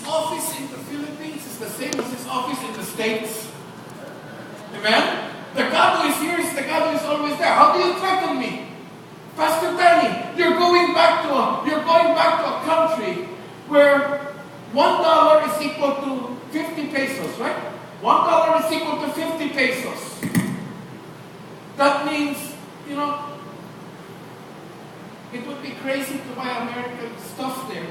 office in the Philippines is the same as his office in the States. Amen? The God who is here is the God who is always there. How do you threaten me? Pastor Tanny, you're going back to a country where $1 is equal to 50 pesos, right? $1 is equal to 50 pesos. That means, it would be crazy to buy American stuff there.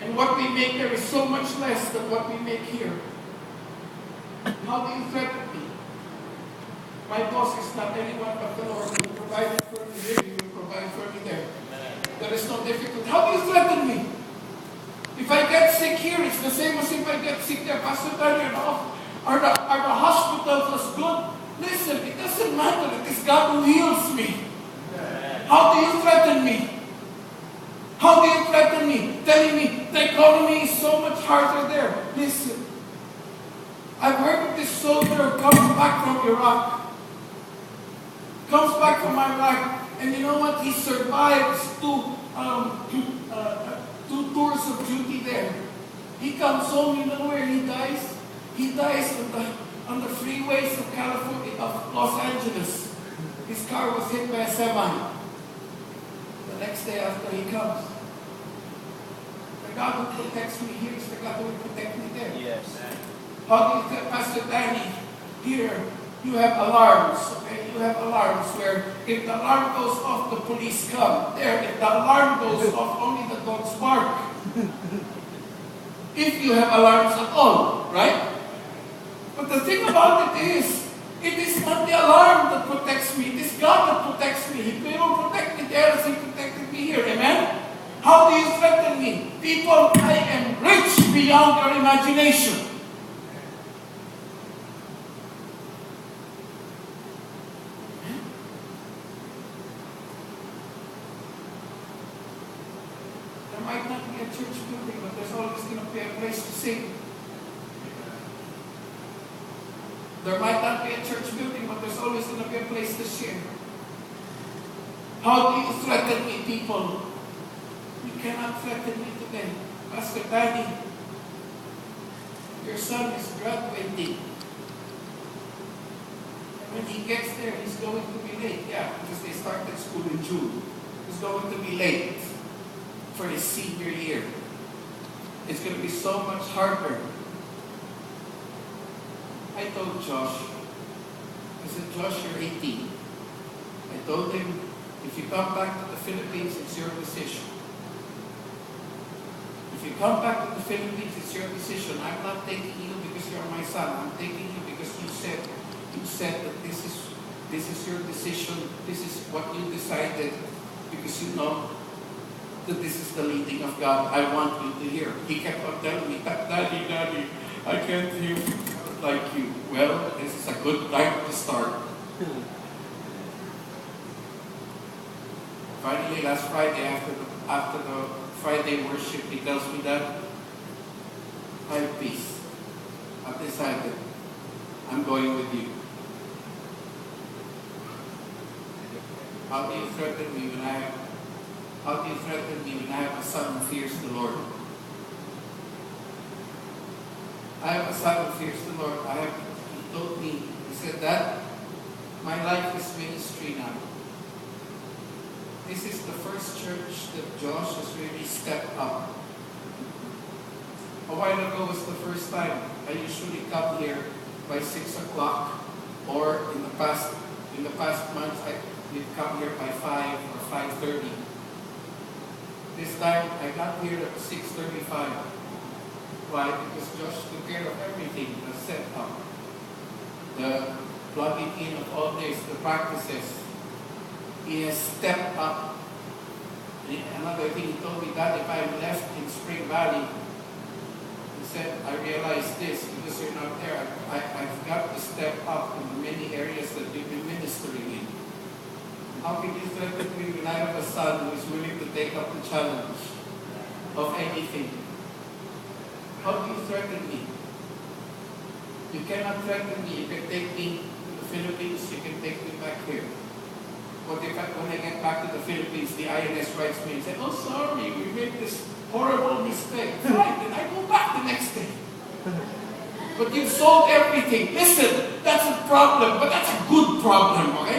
And what we make there is so much less than what we make here. How do you threaten me? My boss is not anyone but the Lord. You provide for me here, you will provide for me there. There is no difficulty. How do you threaten me? If I get sick here, it's the same as if I get sick there. Pastor Tanny, are the hospitals as good? Listen, it doesn't matter. It is God who heals me. How do you threaten me? How do you threaten me? Telling me the economy is so much harder there. Listen, I've heard of this soldier who comes back from Iraq. Comes back from Iraq, and you know what? He survives two tours of duty there. He comes home, you know where he dies? He dies on the freeways of California, of Los Angeles. His car was hit by a semi. The next day after he comes, the God who protects me here is the God who will protect me there. Yes. How do you tell Pastor Danny? Here, you have alarms, okay? You have alarms where if the alarm goes off, the police come. There, if the alarm goes off, only the dogs bark. If you have alarms at all, right? But the thing about it is not the alarm that protects me. It is God that protects me. He will protect me there as He protected me here. Amen? How do you threaten me? People, I am rich beyond your imagination. There might not be a church building, but there's always going to be a place to sing. There might not be a church building, but there's always going to be a place to share. How do you threaten me, people? You cannot threaten me today. Pastor Tanny, your son is graduating. And when he gets there, he's going to be late. Yeah, because they started school in June. He's going to be late for his senior year. It's going to be so much harder. I told Josh, I said, Josh, you're 18. I told him, if you come back to the Philippines, it's your decision. If you come back to the Philippines, it's your decision. I'm not taking you because you're my son. I'm taking you because you said that this is your decision. This is what you decided because you know that this is the leading of God. I want you to hear. He kept on telling me, Daddy, I can't hear like you. Well, this is a good time to start. Finally, last Friday, after the Friday worship, he tells me that I have peace. I've decided I'm going with you. How do you threaten me when I have a son who fears the Lord? I have a son who fears the Lord. He told me, he said that my life is ministry now. This is the first church that Josh has really stepped up. A while ago was the first time. I usually come here by 6 o'clock, or in the past months I did come here by 5 or 5:30. This time I got here at 6:35. Why? Because Josh took care of everything, the setup, the plugging in of all this, the practices. He has stepped up. And another thing he told me, that if I'm left in Spring Valley, he said, I realize this, because you're not there, I've got to step up in the many areas that you've been ministering in. How can you threaten me when I have a son who is willing to take up the challenge of anything? How do you threaten me? You cannot threaten me. You can take me to the Philippines, you can take me back here. What if when I get back to the Philippines, the INS writes me and says, oh sorry, we made this horrible mistake. but you've sold everything. Listen, that's a problem, but that's a good problem, okay?